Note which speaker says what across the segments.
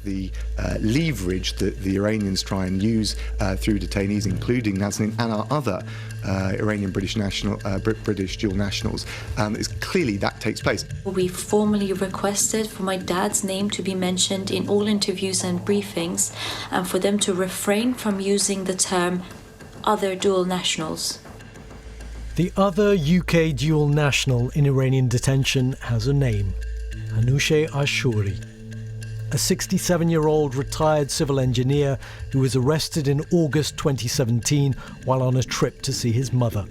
Speaker 1: the leverage that the Iranians try and use through detainees, including Nazanin and our other Iranian British dual nationals, is clearly that takes place.
Speaker 2: We formally requested for my dad's name to be mentioned in all interviews and briefings, and for them to refrain from using the term other dual nationals.
Speaker 3: The other UK dual national in Iranian detention has a name: Anoosheh Ashoori, a 67-year-old retired civil engineer who was arrested in August 2017 while on a trip to see his mother.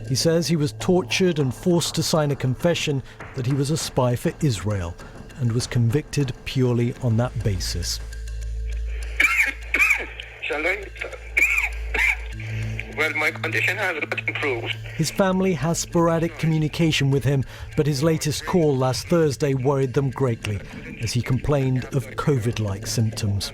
Speaker 3: He says he was tortured and forced to sign a confession that he was a spy for Israel, and was convicted purely on that basis.
Speaker 4: Well, my condition has not improved.
Speaker 3: His family has sporadic communication with him, but his latest call last Thursday worried them greatly as he complained of COVID-like symptoms.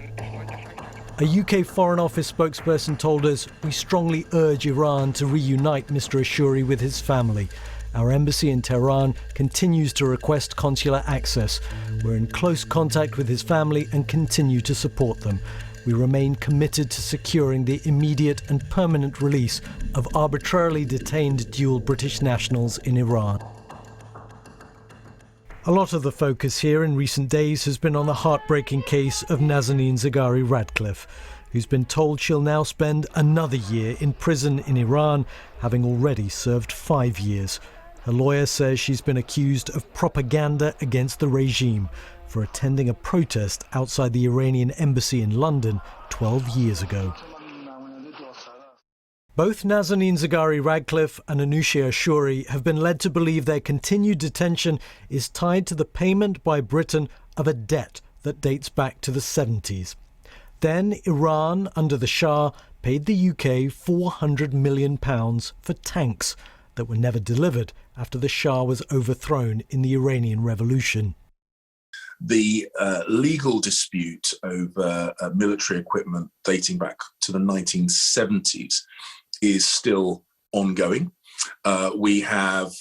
Speaker 3: A UK Foreign Office spokesperson told us, "We strongly urge Iran to reunite Mr. Ashoori with his family. Our embassy in Tehran continues to request consular access. We're in close contact with his family and continue to support them. We remain committed to securing the immediate and permanent release of arbitrarily detained dual British nationals in Iran." A lot of the focus here in recent days has been on the heartbreaking case of Nazanin Zaghari-Ratcliffe, who's been told she'll now spend another year in prison in Iran, having already served 5 years. Her lawyer says she's been accused of propaganda against the regime for attending a protest outside the Iranian embassy in London 12 years ago. Both Nazanin Zaghari-Ratcliffe and Anoosheh Ashoori have been led to believe their continued detention is tied to the payment by Britain of a debt that dates back to the 70s. Then Iran, under the Shah, paid the UK £400 million for tanks that were never delivered after the Shah was overthrown in the Iranian Revolution.
Speaker 5: The legal dispute over military equipment dating back to the 1970s is still ongoing. We have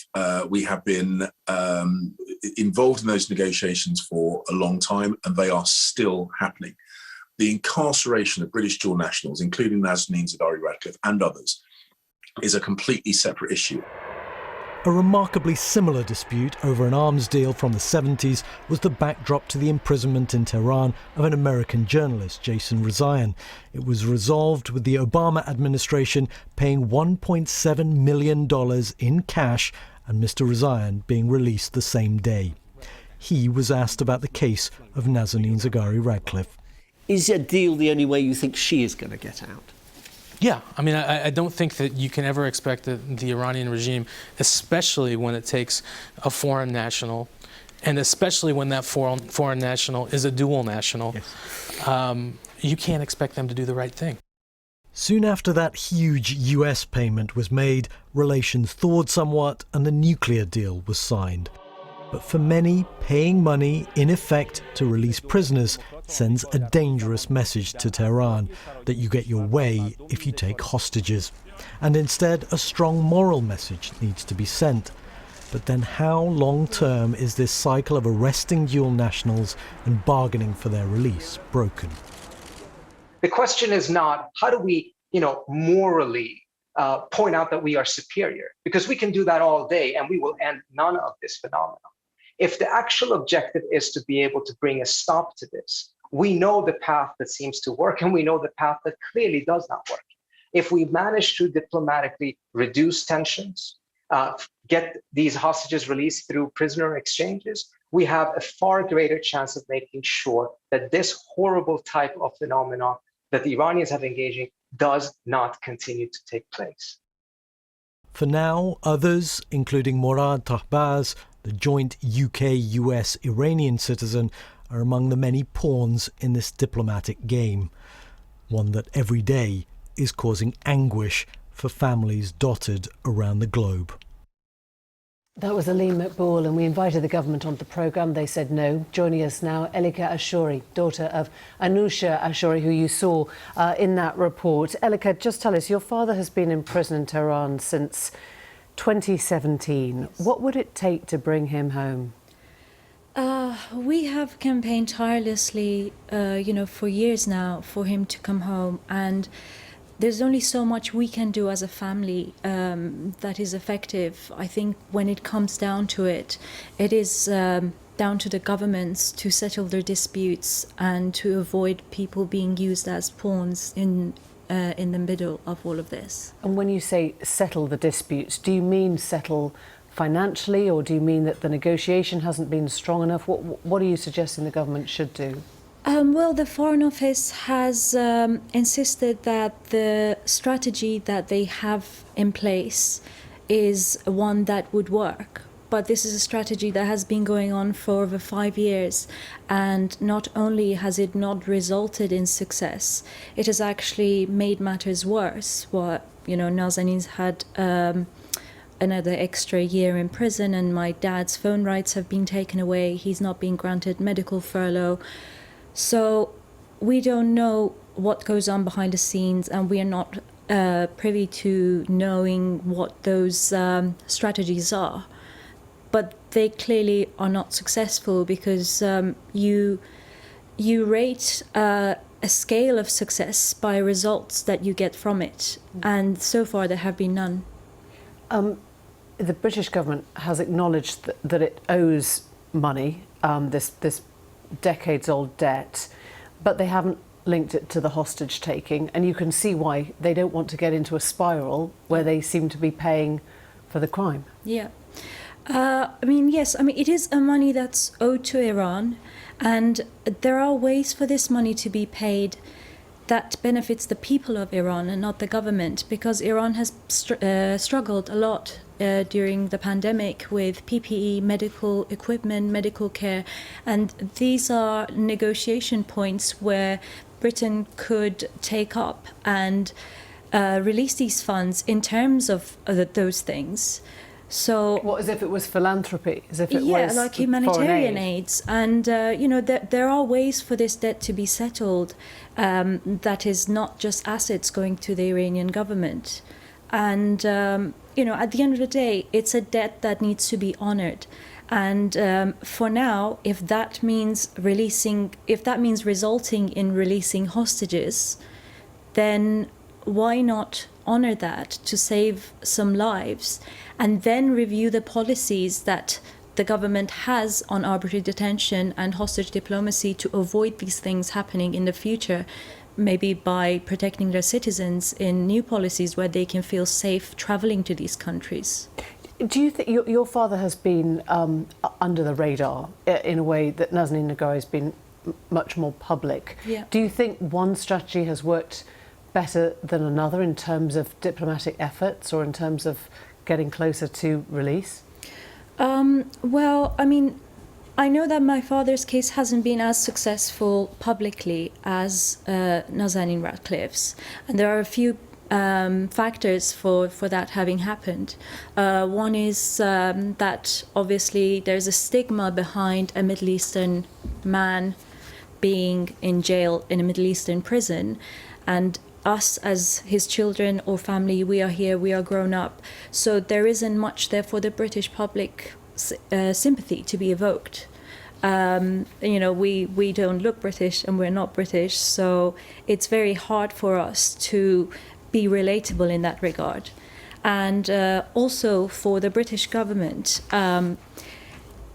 Speaker 5: been involved in those negotiations for a long time, and they are still happening. The incarceration of British dual nationals, including Nazanin Zaghari-Ratcliffe and others, is a completely separate issue.
Speaker 3: A remarkably similar dispute over an arms deal from the 70s was the backdrop to the imprisonment in Tehran of an American journalist, Jason Rezaian. It was resolved with the Obama administration paying $1.7 million in cash and Mr. Rezaian being released the same day. He was asked about the case of Nazanin Zaghari-Ratcliffe.
Speaker 6: Is a deal the only way you think she is going to get out?
Speaker 7: Yeah, I mean, I don't think that you can ever expect the Iranian regime, especially when it takes a foreign national, and especially when that foreign national is a dual national, yes. You can't expect them to do the right thing.
Speaker 3: Soon after that huge US payment was made, relations thawed somewhat and the nuclear deal was signed. But for many, paying money, in effect, to release prisoners sends a dangerous message to Tehran that you get your way if you take hostages. And instead, a strong moral message needs to be sent. But then how long-term is this cycle of arresting dual nationals and bargaining for their release broken?
Speaker 8: The question is not, how do we, morally point out that we are superior? Because we can do that all day and we will end none of this phenomenon. If the actual objective is to be able to bring a stop to this, we know the path that seems to work and we know the path that clearly does not work. If we manage to diplomatically reduce tensions, get these hostages released through prisoner exchanges, we have a far greater chance of making sure that this horrible type of phenomenon that the Iranians have engaged in does not continue to take place.
Speaker 3: For now, others, including Morad Tahbaz, the joint UK-US Iranian citizen, are among the many pawns in this diplomatic game, one that every day is causing anguish for families dotted around the globe.
Speaker 9: That was Alem Maqbool, and we invited the government onto the programme. They said no. Joining us now, Elika Ashoori, daughter of Anoosheh Ashoori, who you saw in that report. Elika, just tell us, your father has been in prison in Tehran since 2017. What would it take to bring him home?
Speaker 2: We have campaigned tirelessly, for years now for him to come home, and there's only so much we can do as a family that is effective. I think when it comes down to it, it is down to the governments to settle their disputes and to avoid people being used as pawns in the middle of all of this.
Speaker 9: And when you say settle the disputes, do you mean settle financially, or do you mean that the negotiation hasn't been strong enough? What are you suggesting the government should do?
Speaker 2: Well, the Foreign Office has insisted that the strategy that they have in place is one that would work. But this is a strategy that has been going on for over 5 years, and not only has it not resulted in success, it has actually made matters worse. Nazanin's had another extra year in prison, and my dad's phone rights have been taken away. He's not been granted medical furlough. So we don't know what goes on behind the scenes, and we are not privy to knowing what those strategies are. But they clearly are not successful, because you rate a scale of success by results that you get from it, and so far there have been none.
Speaker 9: The British government has acknowledged that it owes money, this decades-old debt, but they haven't linked it to the hostage taking, and you can see why they don't want to get into a spiral where they seem to be paying for the crime.
Speaker 2: Yeah. Yes, it is a money that's owed to Iran, and there are ways for this money to be paid that benefits the people of Iran and not the government, because Iran has struggled a lot during the pandemic with PPE, medical equipment, medical care, and these are negotiation points where Britain could take up and release these funds in terms of those things. So,
Speaker 9: what, as if it was philanthropy, as if it was
Speaker 2: like humanitarian aids, and there are ways for this debt to be settled. That is not just assets going to the Iranian government, and at the end of the day, it's a debt that needs to be honoured. And for now, if that means resulting in releasing hostages, then why not honour that to save some lives, and then review the policies that the government has on arbitrary detention and hostage diplomacy to avoid these things happening in the future, maybe by protecting their citizens in new policies where they can feel safe travelling to these countries.
Speaker 9: Do you think your father has been under the radar in a way that Nazanin Zaghari has been much more public?
Speaker 2: Yeah.
Speaker 9: Do you think one strategy has worked better than another in terms of diplomatic efforts or in terms of getting closer to release?
Speaker 2: I know that my father's case hasn't been as successful publicly as Nazanin Ratcliffe's, and there are a few factors for that having happened. One is that obviously there's a stigma behind a Middle Eastern man being in jail in a Middle Eastern prison, and us as his children or family, we are here, we are grown up, so there isn't much there for the British public sympathy to be evoked. We don't look British and we're not British, so it's very hard for us to be relatable in that regard. And also for the British government,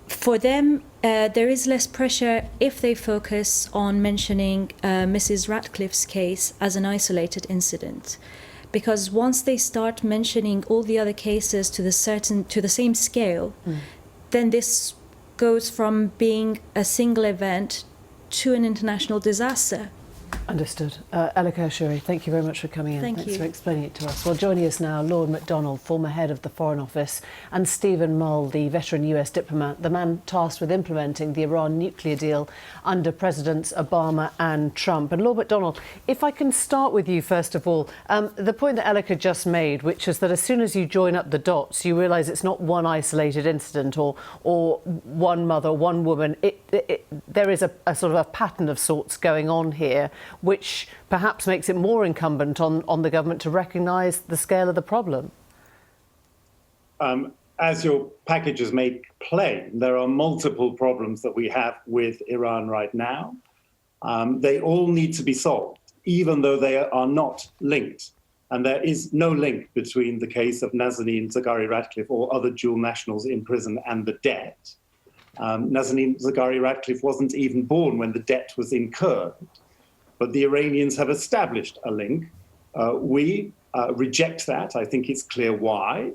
Speaker 2: for them, there is less pressure if they focus on mentioning Mrs. Ratcliffe's case as an isolated incident, because once they start mentioning all the other cases to the same scale, then this goes from being a single event to an international disaster.
Speaker 9: Understood. Elika Ashoori, thank you very much for coming in. Thanks for explaining it to us. Well, joining us now, Lord MacDonald, former head of the Foreign Office, and Stephen Mull, the veteran US diplomat, the man tasked with implementing the Iran nuclear deal under Presidents Obama and Trump. And Lord MacDonald, if I can start with you, first of all, the point that Elika just made, which is that as soon as you join up the dots, you realise it's not one isolated incident or one mother, one woman. There is a sort of a pattern of sorts going on here, which perhaps makes it more incumbent on the government to recognise the scale of the problem.
Speaker 10: as your packages make plain, there are multiple problems that we have with Iran right now. They all need to be solved, even though they are not linked. And there is no link between the case of Nazanin Zaghari-Ratcliffe or other dual nationals in prison and the debt. Nazanin Zaghari-Ratcliffe wasn't even born when the debt was incurred. But the Iranians have established a link. We reject that. I think it's clear why.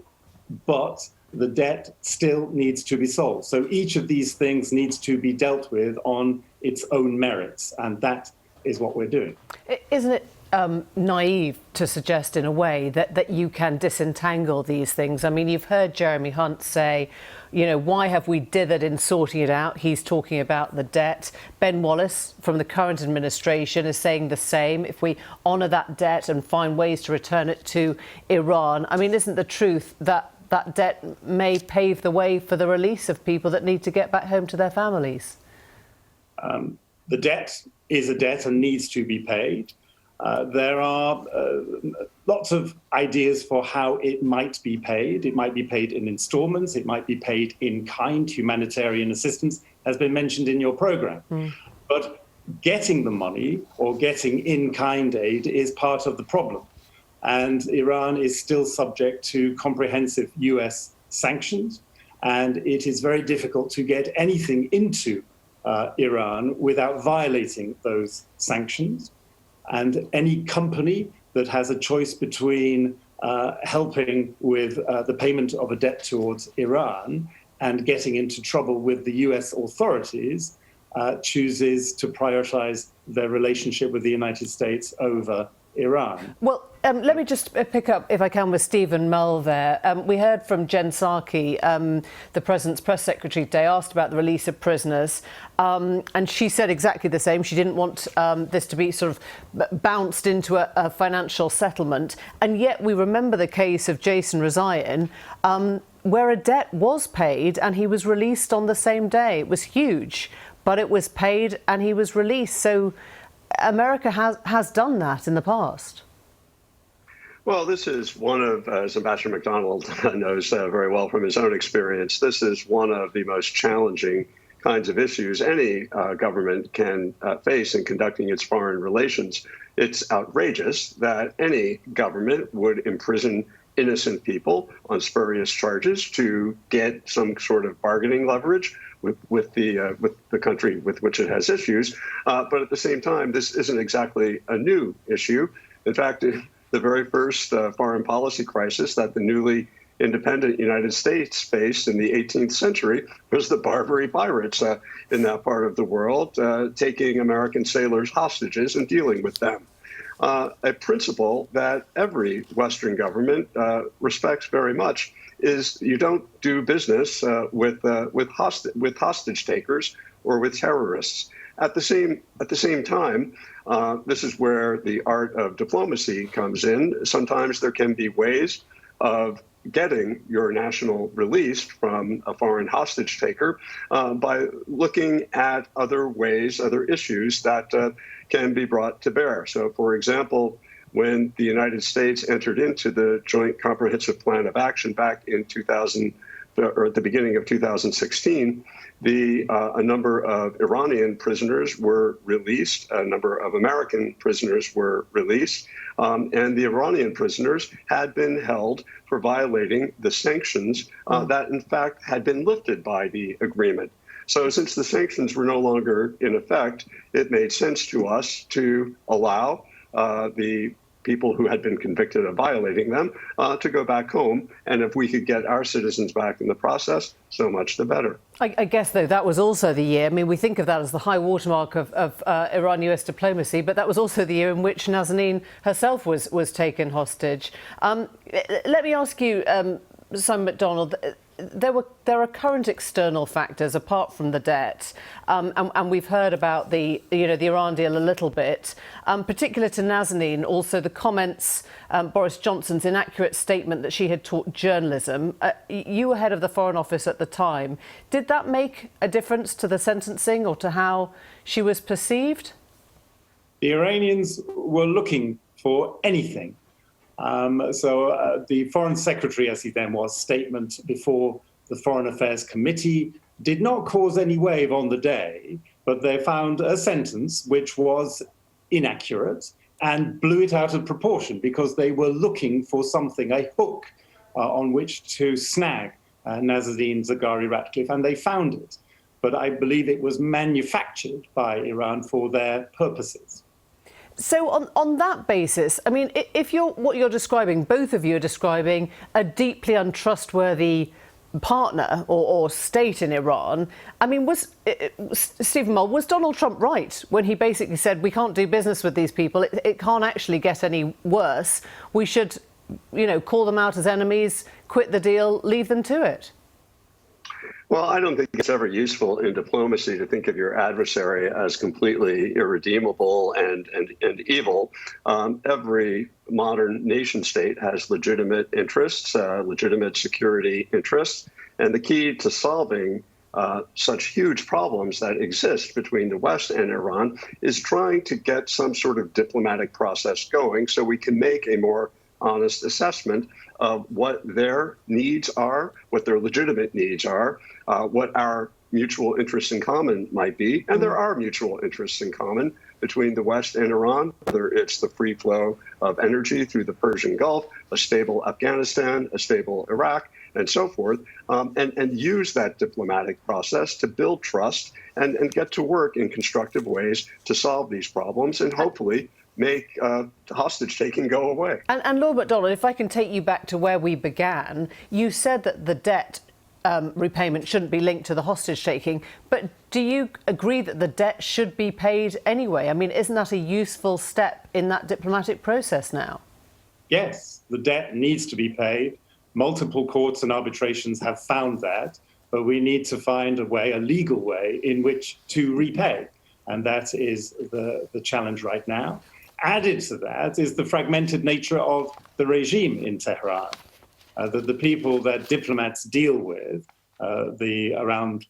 Speaker 10: But the debt still needs to be solved. So each of these things needs to be dealt with on its own merits. And that is what we're doing.
Speaker 9: Isn't it naive to suggest in a way that you can disentangle these things? I mean, you've heard Jeremy Hunt say, you know, why have we dithered in sorting it out? He's talking about the debt. Ben Wallace from the current administration is saying the same. If we honour that debt and find ways to return it to Iran, I mean, isn't the truth that that debt may pave the way for the release of people that need to get back home to their families?
Speaker 10: The debt is a debt and needs to be paid. There are lots of ideas for how it might be paid. It might be paid in installments. It might be paid in kind. Humanitarian assistance has been mentioned in your program. But getting the money or getting in-kind aid is part of the problem. And Iran is still subject to comprehensive US sanctions. And it is very difficult to get anything into Iran without violating those sanctions. And any company that has a choice between helping with the payment of a debt towards Iran and getting into trouble with the US authorities chooses to prioritize their relationship with the United States over Iran.
Speaker 9: Well, let me just pick up, if I can, with Stephen Mull there. We heard from Jen Psaki, the President's press secretary today, asked about the release of prisoners, and she said exactly the same. She didn't want this to be sort of bounced into a financial settlement. And yet we remember the case of Jason Rezaian, where a debt was paid and he was released on the same day. It was huge, but it was paid and he was released. So America has done that in the past.
Speaker 11: Well, this is one of, as Ambassador McDonald knows very well from his own experience, this is one of the most challenging kinds of issues any government can face in conducting its foreign relations. It's outrageous that any government would imprison innocent people on spurious charges to get some sort of bargaining leverage with the country with which it has issues. But at the same time, this isn't exactly a new issue. In fact, the very first foreign policy crisis that the newly independent United States faced in the 18th century was the Barbary pirates in that part of the world, taking American sailors hostages and dealing with them. A principle that every Western government respects very much is you don't do business with hostage takers or with terrorists. At the same time, this is where the art of diplomacy comes in. Sometimes there can be ways of getting your national released from a foreign hostage taker by looking at other ways, other issues that can be brought to bear. So, for example, when the United States entered into the Joint Comprehensive Plan of Action back in 2000, or at the beginning of 2016, a number of Iranian prisoners were released, a number of American prisoners were released, and the Iranian prisoners had been held for violating the sanctions that, in fact, had been lifted by the agreement. So since the sanctions were no longer in effect, it made sense to us to allow the people who had been convicted of violating them to go back home. And if we could get our citizens back in the process, so much the better.
Speaker 9: I guess, though, that was also the year, I mean, we think of that as the high watermark of Iran-US diplomacy, but that was also the year in which Nazanin herself was taken hostage. Let me ask you, Simon McDonald, there are current external factors apart from the debt, and we've heard about the Iran deal a little bit. Particular to Nazanin, also the comments, Boris Johnson's inaccurate statement that she had taught journalism. You were head of the Foreign Office at the time. Did that make a difference to the sentencing or to how she was perceived?
Speaker 10: The Iranians were looking for anything The Foreign Secretary, as he then was, statement before the Foreign Affairs Committee did not cause any wave on the day, but they found a sentence which was inaccurate and blew it out of proportion because they were looking for something, a hook on which to snag Nazanin Zaghari-Ratcliffe, and they found it. But I believe it was manufactured by Iran for their purposes.
Speaker 9: So on that basis, I mean, if what you're describing, both of you are describing a deeply untrustworthy partner or state in Iran. I mean, Stephen Mull, was Donald Trump right when he basically said we can't do business with these people? It can't actually get any worse. We should, call them out as enemies, quit the deal, leave them to it.
Speaker 11: Well, I don't think it's ever useful in diplomacy to think of your adversary as completely irredeemable and evil. Every modern nation state has legitimate interests, legitimate security interests. And the key to solving such huge problems that exist between the West and Iran is trying to get some sort of diplomatic process going so we can make a more honest assessment of what their needs are, what their legitimate needs are, what our mutual interests in common might be. And there are mutual interests in common between the West and Iran, whether it's the free flow of energy through the Persian Gulf, a stable Afghanistan, a stable Iraq, and so forth, and use that diplomatic process to build trust and get to work in constructive ways to solve these problems and hopefully make hostage-taking go away.
Speaker 9: And Lord MacDonald, if I can take you back to where we began, you said that the debt repayment shouldn't be linked to the hostage-taking, but do you agree that the debt should be paid anyway? I mean, isn't that a useful step in that diplomatic process now?
Speaker 10: Yes, the debt needs to be paid. Multiple courts and arbitrations have found that, but we need to find a way, a legal way, in which to repay. And that is the challenge right now. Added to that is the fragmented nature of the regime in Tehran. The people that diplomats deal with, around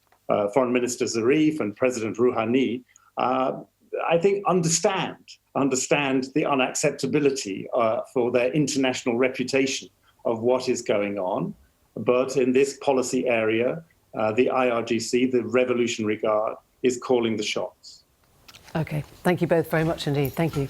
Speaker 10: Foreign Minister Zarif and President Rouhani, I think understand the unacceptability for their international reputation of what is going on. But in this policy area, the IRGC, the Revolutionary Guard, is calling the shots.
Speaker 9: OK, thank you both very much indeed. Thank you.